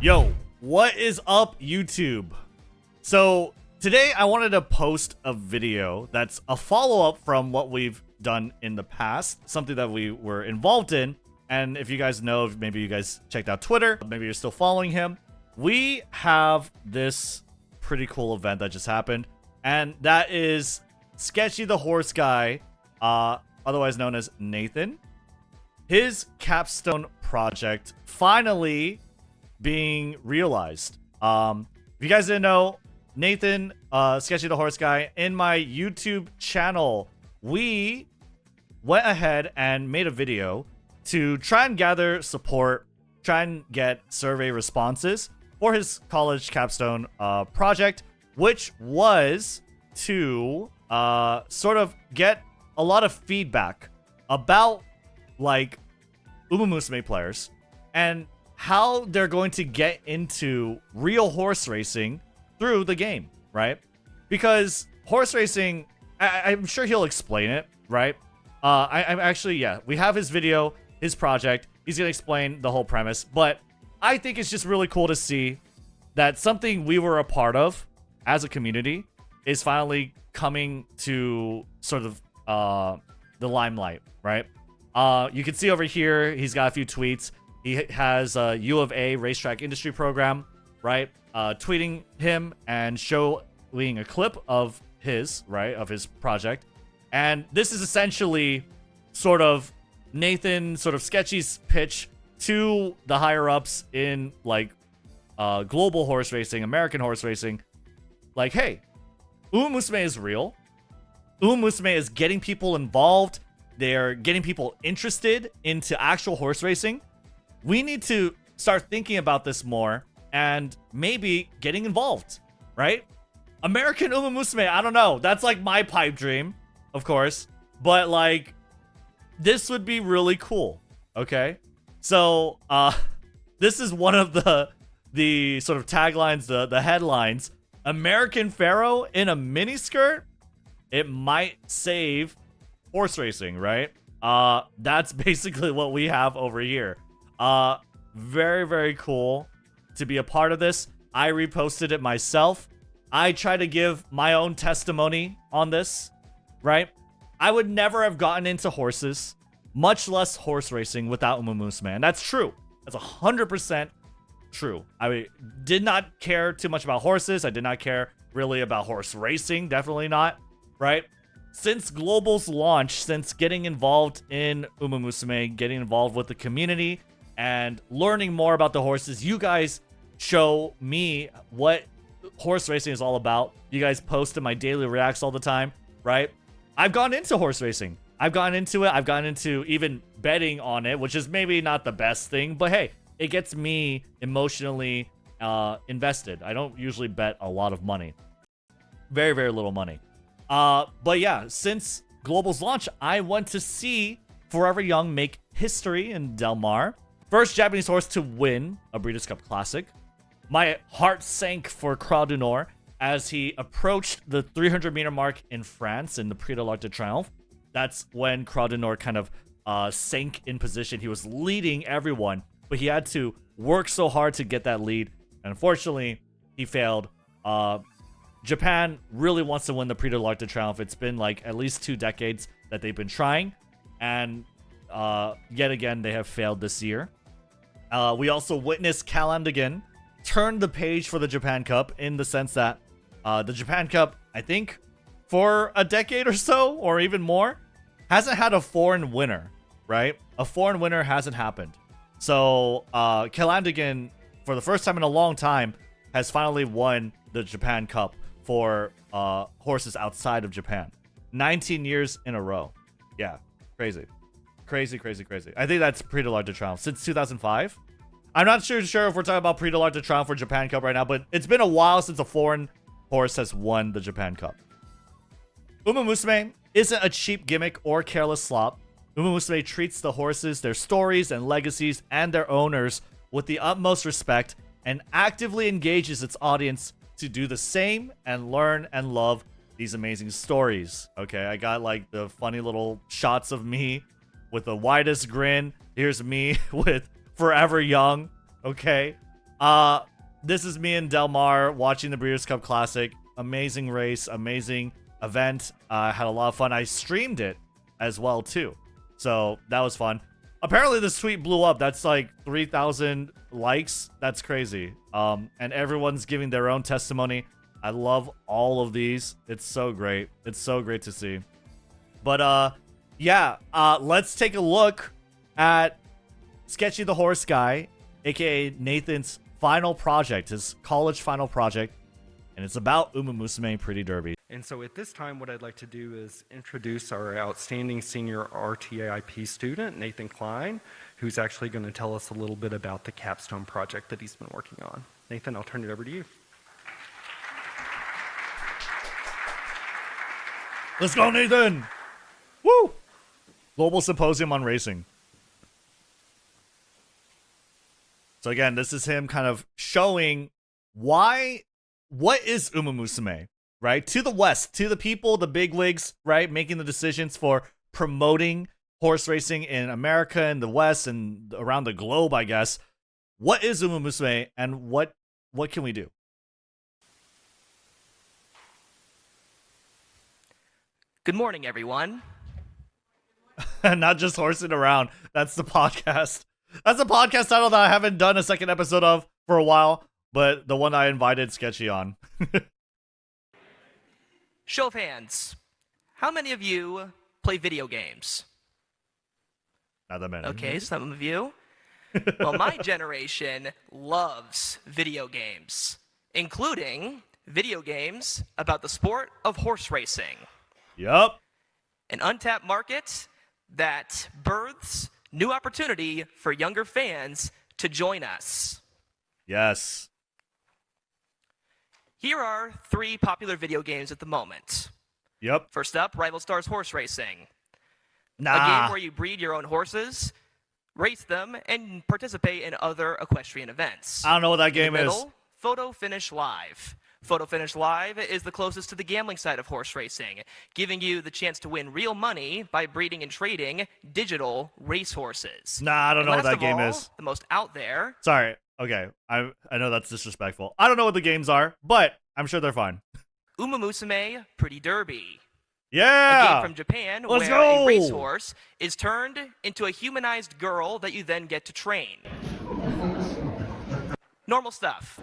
Yo, what is up, YouTube? So today I wanted to post a video that's a follow-up from what we've done in the past, something that we were involved in. And if you guys know, maybe you guys checked out Twitter, maybe you're still following him. We have this pretty cool event that just happened, and that is Sketchy the Horse Guy, otherwise known as Nathan. His capstone project finally being realized. If you guys didn't know, Nathan, Sketchy the Horse Guy, in my YouTube channel, we went ahead and made a video to try and gather support, try and get survey responses for his college capstone project, which was to sort of get a lot of feedback about like Umamusume players and how they're going to get into real horse racing through the game, right? Because horse racing, I'm sure he'll explain it, right? I'm actually, yeah, we have his video, his project. He's going to explain the whole premise, but I think it's just really cool to see that something we were a part of as a community is finally coming to sort of the limelight, right? You can see over here, he's got a few tweets. He has a U of A racetrack industry program, right? Tweeting him and showing a clip of his, right, of his project. And this is essentially sort of Nathan, sort of Sketchy's pitch to the higher ups in like global horse racing, American horse racing. Like, hey, Umamusume is real. Umamusume is getting people involved. They're getting people interested into actual horse racing. We need to start thinking about this more and maybe getting involved, right? American Umamusume, I don't know. That's like my pipe dream, of course. But like, this would be really cool, okay? So, this is one of the sort of taglines, the headlines. American Pharaoh in a miniskirt? It might save horse racing, right? That's basically what we have over here. Very, very cool to be a part of this. I reposted it myself. I try to give my own testimony on this, right? I would never have gotten into horses, much less horse racing, without Umamusume. And that's true. That's 100% true. I did not care too much about horses. I did not care really about horse racing. Definitely not, right? Since Global's launch, since getting involved in Umamusume, getting involved with the community, and learning more about the horses, you guys show me what horse racing is all about. You guys post in my daily reacts all the time, right? I've gone into horse racing. I've gotten into it. I've gotten into even betting on it, which is maybe not the best thing, but hey, it gets me emotionally invested. I don't usually bet a lot of money. Very, very little money. But yeah, since Global's launch, I went to see Forever Young make history in Del Mar. First Japanese horse to win a Breeders' Cup Classic. My heart sank for Croix du Nord as he approached the 300-meter mark in France in the Prix de l'Arc de Triomphe. That's when Croix du Nord kind of sank in position. He was leading everyone, but he had to work so hard to get that lead. And unfortunately, he failed. Japan really wants to win the Prix de l'Arc de Triomphe. It's been like at least 2 decades that they've been trying. And yet again, they have failed this year. We also witnessed Calandigan turn the page for the Japan Cup in the sense that the Japan Cup, I think, for a decade or so, or even more, hasn't had a foreign winner, right? A foreign winner hasn't happened. So Calandigan, for the first time in a long time, has finally won the Japan Cup for horses outside of Japan. 19 years in a row. Yeah, crazy. Crazy, crazy, crazy. I think that's Prix de l'Arc de Triomphe since 2005. I'm not sure if we're talking about Prix de l'Arc de Triomphe or Japan Cup right now, but it's been a while since a foreign horse has won the Japan Cup. Umamusume isn't a cheap gimmick or careless slop. Umamusume treats the horses, their stories and legacies, and their owners with the utmost respect and actively engages its audience to do the same and learn and love these amazing stories. Okay, I got like the funny little shots of me with the widest grin. Here's me with Forever Young. Okay. This is me and Delmar watching the Breeders' Cup Classic. Amazing race, amazing event. Had a lot of fun. I streamed it as well too, so that was fun. Apparently this tweet blew up. That's like 3,000 likes. That's crazy. And everyone's giving their own testimony. I love all of these. It's so great. It's so great to see. But yeah, let's take a look at Sketchy the Horse Guy, aka Nathan's final project, his college final project, and it's about Umamusume Pretty Derby. And so at this time, what I'd like to do is introduce our outstanding senior RTIP student, Nathan Klein, who's actually going to tell us a little bit about the capstone project that he's been working on. Nathan, I'll turn it over to you. Let's go, Nathan! Woo! Global Symposium on Racing. So again, this is him kind of showing what is Umamusume, right? To the West, to the people, the bigwigs, right? Making the decisions for promoting horse racing in America and the West and around the globe, I guess. What is Umamusume and what can we do? Good morning, everyone. Not just horsing around. That's the podcast. That's a podcast title that I haven't done a second episode of for a while, but the one I invited Sketchy on. Show of hands. How many of you play video games? Not that many. Okay, some of you. Well, my generation loves video games, including video games about the sport of horse racing. Yup. An untapped market that births new opportunity for younger fans to join us. Yes. Here are 3 popular video games at the moment. Yep. First up, Rival Stars Horse Racing. Nah. A game where you breed your own horses, race them, and participate in other equestrian events. I don't know what that game In the is. middle, Photo Finish Live. Photo Finish Live is the closest to the gambling side of horse racing, giving you the chance to win real money by breeding and trading digital racehorses. Nah, I don't know what that game is. The most out there. Sorry. Okay. I know that's disrespectful. I don't know what the games are, but I'm sure they're fine. Umamusume Pretty Derby. Yeah. A game from Japan Let's where go. a racehorse is turned into a humanized girl that you then get to train. Normal stuff.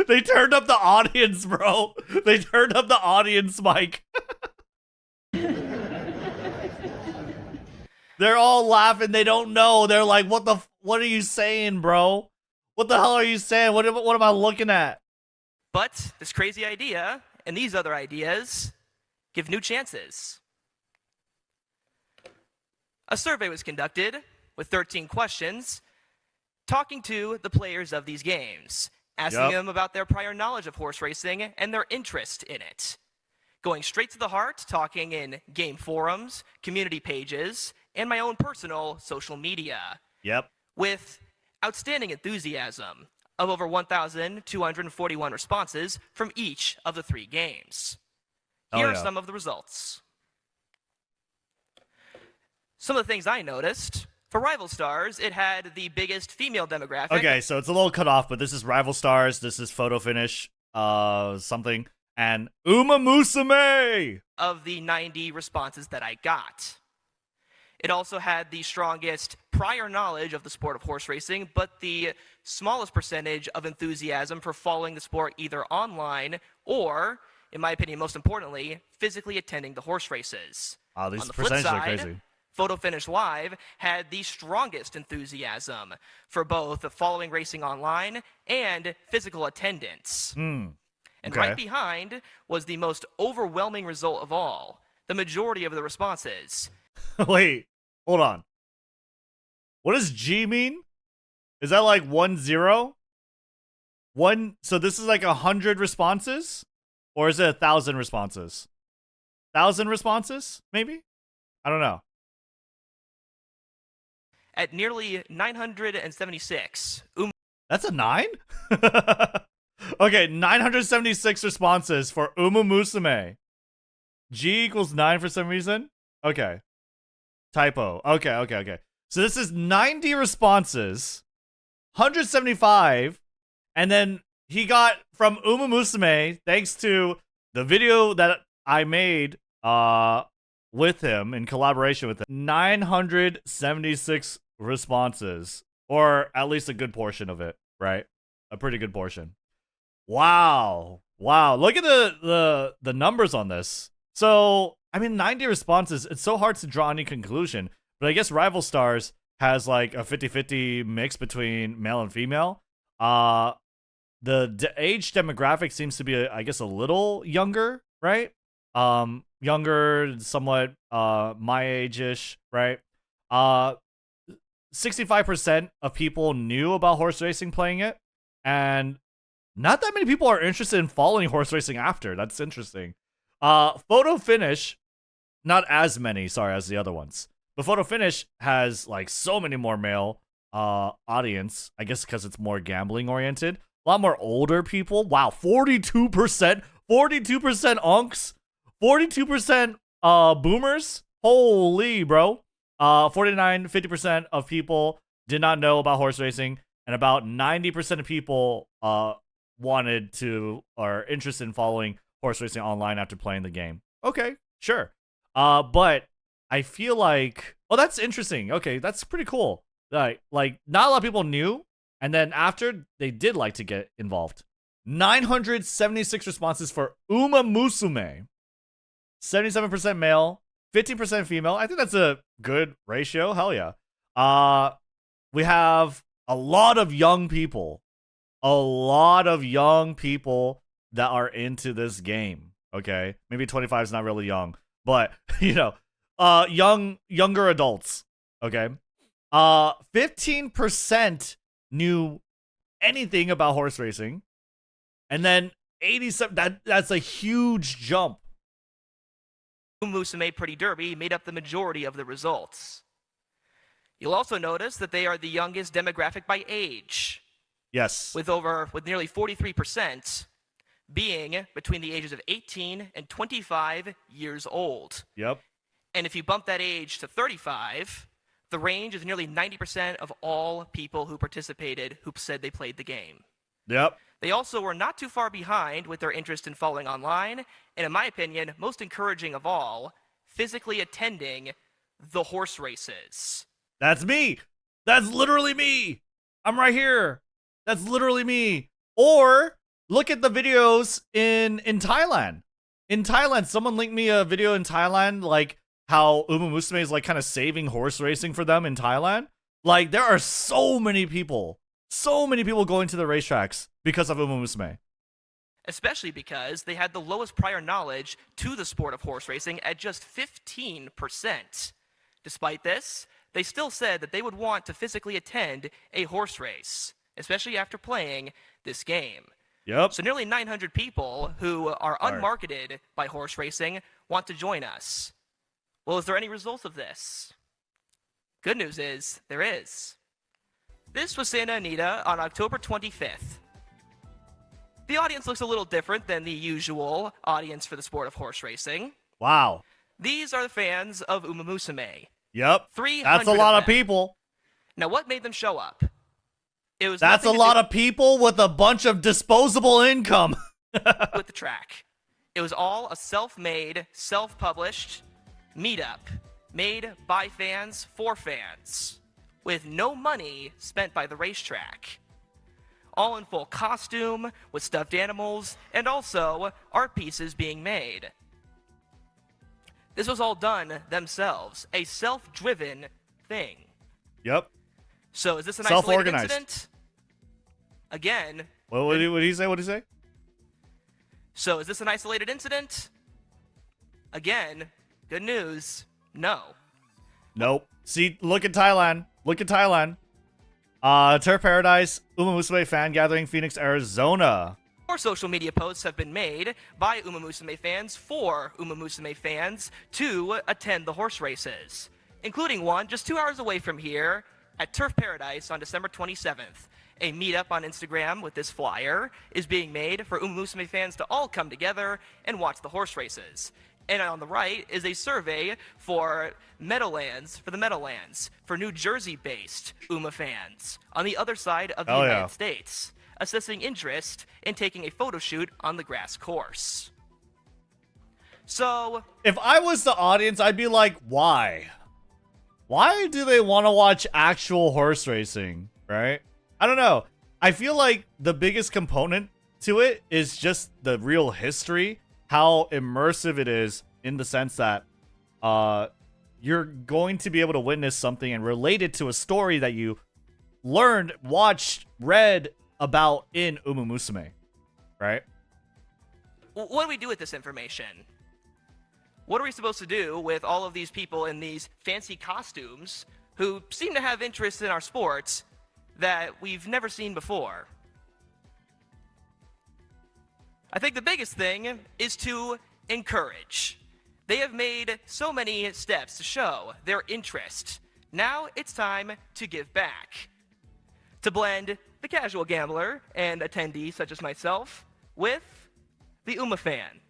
They turned up the audience, bro. They turned up the audience mic. They're all laughing. They don't know. They're like, what are you saying, bro? What the hell are you saying? What am I looking at? But this crazy idea and these other ideas give new chances. A survey was conducted with 13 questions, talking to the players of these games, asking them about their prior knowledge of horse racing and their interest in it. Going straight to the heart, talking in game forums, community pages, and my own personal social media. Yep. With outstanding enthusiasm of over 1,241 responses from each of the 3 games. Here are some of the results. Some of the things I noticed. For Rival Stars, it had the biggest female demographic. Okay, so it's a little cut off, but this is Rival Stars, this is Photo Finish, something, and Umamusume! Of the 90 responses that I got. It also had the strongest prior knowledge of the sport of horse racing, but the smallest percentage of enthusiasm for following the sport either online or, in my opinion, most importantly, physically attending the horse races. Wow, these On the flip percentages are side, crazy. Photo Finish Live had the strongest enthusiasm for both following racing online and physical attendance. And right behind was the most overwhelming result of all, the majority of the responses. Wait, hold on. What does G mean? Is that like 1-0? So this is like 100 responses? Or is it 1,000 responses? 1,000 responses, maybe? I don't know. At nearly 976. That's a 9? Okay, 976 responses for Umamusume. G equals 9 for some reason? Okay. Typo. Okay. So this is 90 responses, 175, and then he got from Umamusume, thanks to the video that I made with him in collaboration with him, 976 responses, or at least a good portion of it, right? A pretty good portion. Wow. Look at the numbers on this. So, I mean, 90 responses, it's so hard to draw any conclusion, but I guess Rival Stars has like a 50-50 mix between male and female. The age demographic seems to be, I guess, a little younger, right? Younger, somewhat my age-ish, right? 65% of people knew about horse racing playing it, and not that many people are interested in following horse racing after. That's interesting. Photo finish, not as many, sorry, as the other ones. But photo finish has like so many more male audience, I guess because it's more gambling oriented. A lot more older people. Wow, 42%, 42% unks, 42% boomers. Holy bro. 50% of people did not know about horse racing, and about 90% of people wanted to or interested in following horse racing online after playing the game. Okay, sure. But I feel like, oh, that's interesting. Okay, that's pretty cool. Like not a lot of people knew, and then after they did like to get involved. 976 responses for Umamusume. 77% male, 15% female. I think that's a good ratio. Hell yeah. We have a lot of young people. A lot of young people that are into this game. Okay, maybe 25 is not really young, but you know, younger adults. Okay, 15% knew anything about horse racing, and then 87. That's a huge jump. Umamusume Pretty Derby made up the majority of the results. You'll also notice that they are the youngest demographic by age. Yes. With nearly 43% being between the ages of 18 and 25 years old. Yep. And if you bump that age to 35, the range is nearly 90% of all people who participated who said they played the game. Yep. They also were not too far behind with their interest in following online, and in my opinion, most encouraging of all, physically attending the horse races. That's me. That's literally me. I'm right here. That's literally me. Or look at the videos in Thailand. In Thailand, someone linked me a video in Thailand, like how Umamusume is like kind of saving horse racing for them in Thailand. Like there are so many people going to the racetracks because of Umamusume. Especially because they had the lowest prior knowledge to the sport of horse racing at just 15%. Despite this, they still said that they would want to physically attend a horse race, especially after playing this game. Yep. So nearly 900 people who are unmarketed by horse racing want to join us. Well, is there any results of this? Good news is, there is. This was Santa Anita on October 25th. The audience looks a little different than the usual audience for the sport of horse racing. Wow. These are the fans of Umamusume. Yep. 300 That's a lot of people. Now, what made them show up? That's a lot of people with a bunch of disposable income. With the track. It was all a self-made, self-published meetup made by fans for fans, with no money spent by the racetrack. All in full costume, with stuffed animals, and also art pieces being made. This was all done themselves, a self-driven thing. Yep. So is this an isolated Self-organized incident? Again. What did he say? What did he say? So is this an isolated incident? Again, good news, no. Nope. See, look at Thailand. Look at Thailand. Turf Paradise, Umamusume Fan Gathering, Phoenix, Arizona. More social media posts have been made by Umamusume fans for Umamusume fans to attend the horse races, including one just 2 hours away from here at Turf Paradise on December 27th. A meetup on Instagram with this flyer is being made for Umamusume fans to all come together and watch the horse races. And on the right is a survey for Meadowlands, for New Jersey-based Uma fans on the other side of the United States, assessing interest in taking a photo shoot on the grass course. So, if I was the audience, I'd be like, why? Why do they want to watch actual horse racing, right? I don't know. I feel like the biggest component to it is just the real history, how immersive it is in the sense that you're going to be able to witness something and relate it to a story that you learned, watched, read about in Umamusume, right? What do we do with this information? What are we supposed to do with all of these people in these fancy costumes who seem to have interest in our sports that we've never seen before? I think the biggest thing is to encourage. They have made so many steps to show their interest. Now it's time to give back. To blend the casual gambler and attendee such as myself with the Uma fan.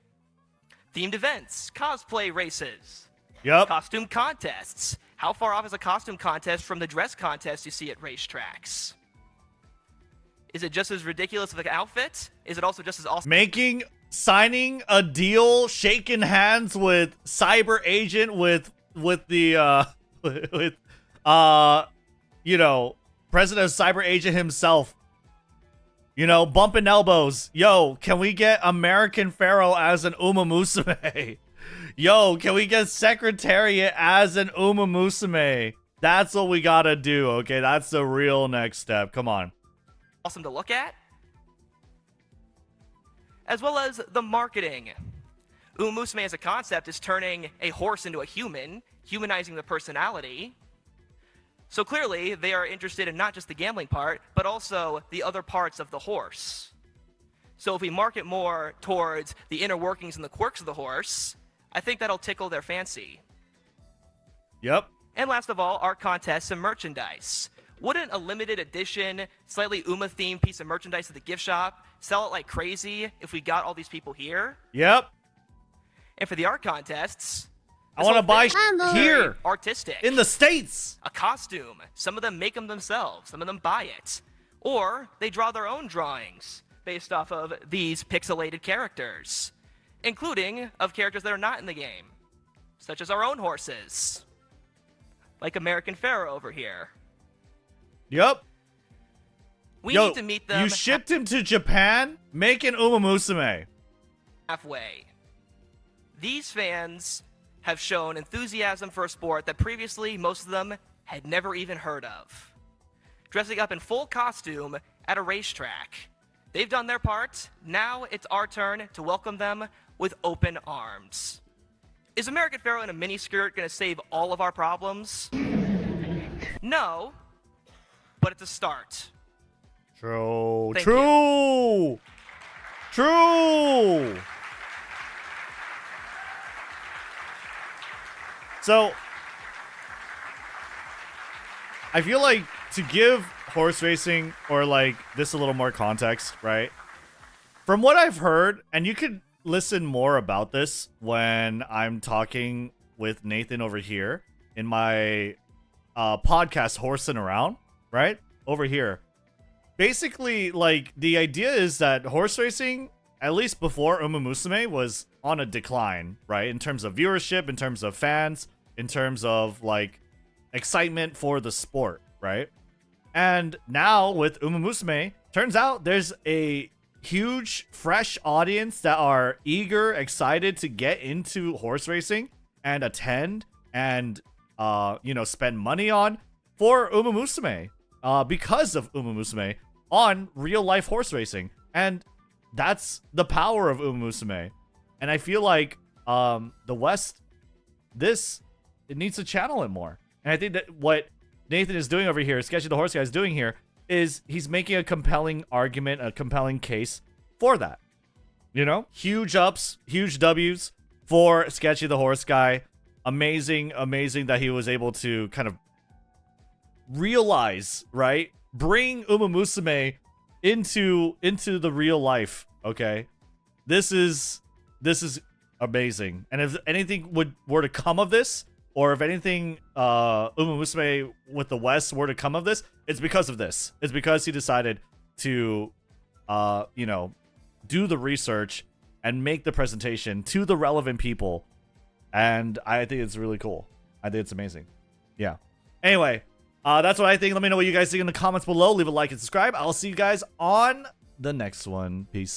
Themed events, cosplay races, costume contests. How far off is a costume contest from the dress contest you see at racetracks? Is it just as ridiculous of an outfit? Is it also just as awesome? Signing a deal, shaking hands with Cyber Agent, with the president of Cyber Agent himself. Bumping elbows. Yo, can we get American Pharaoh as an Umamusume? Yo, can we get Secretariat as an Umamusume? That's what we gotta do, okay? That's the real next step. Come on. Awesome to look at. As well as the marketing. Umamusume as a concept is turning a horse into a human, humanizing the personality. So clearly, they are interested in not just the gambling part, but also the other parts of the horse. So if we market more towards the inner workings and the quirks of the horse, I think that'll tickle their fancy. Yep. And last of all, our contests and merchandise. Wouldn't a limited edition, slightly Uma-themed piece of merchandise at the gift shop sell it like crazy if we got all these people here? Yep. And for the art contests, I want to buy here. Artistic. In the States. A costume. Some of them make them themselves. Some of them buy it. Or they draw their own drawings based off of these pixelated characters, including of characters that are not in the game, such as our own horses, like American Pharaoh over here. Yep. We need to meet them. You shipped him to Japan? Make an Umamusume. Halfway. These fans have shown enthusiasm for a sport that previously most of them had never even heard of. Dressing up in full costume at a racetrack. They've done their part. Now it's our turn to welcome them with open arms. Is American Pharaoh in a miniskirt going to save all of our problems? No, but it's a start. True. Thank True. you. True. So, I feel like to give horse racing or like this a little more context, right? From what I've heard, and you could listen more about this when I'm talking with Nathan over here in my podcast Horsing Around, right? Over here. Basically, like, the idea is that horse racing, at least before Umamusume, was on a decline, right? In terms of viewership, in terms of fans, in terms of, like, excitement for the sport, right? And now with Umamusume, turns out there's a huge, fresh audience that are eager, excited to get into horse racing and attend and, spend money on for Umamusume, because of Umamusume on real life horse racing. And that's the power of Umamusume. And I feel like, the West, it needs to channel it more. And I think that what Nathan is doing over here, Sketchy the Horse Guy is doing here, is he's making a compelling argument, a compelling case for that. Huge ups, huge W's for Sketchy the Horse Guy. Amazing that he was able to kind of realize, right? Bring Umamusume into the real life, okay? This is amazing. And if anything were to come of this, or if anything Umamusume with the West were to come of this, it's because of this. It's because he decided to you know, do the research and make the presentation to the relevant people. And I think it's really cool. I think it's amazing. Yeah. Anyway, that's what I think. Let me know what you guys think in the comments below. Leave a like and subscribe. I'll see you guys on the next one. Peace.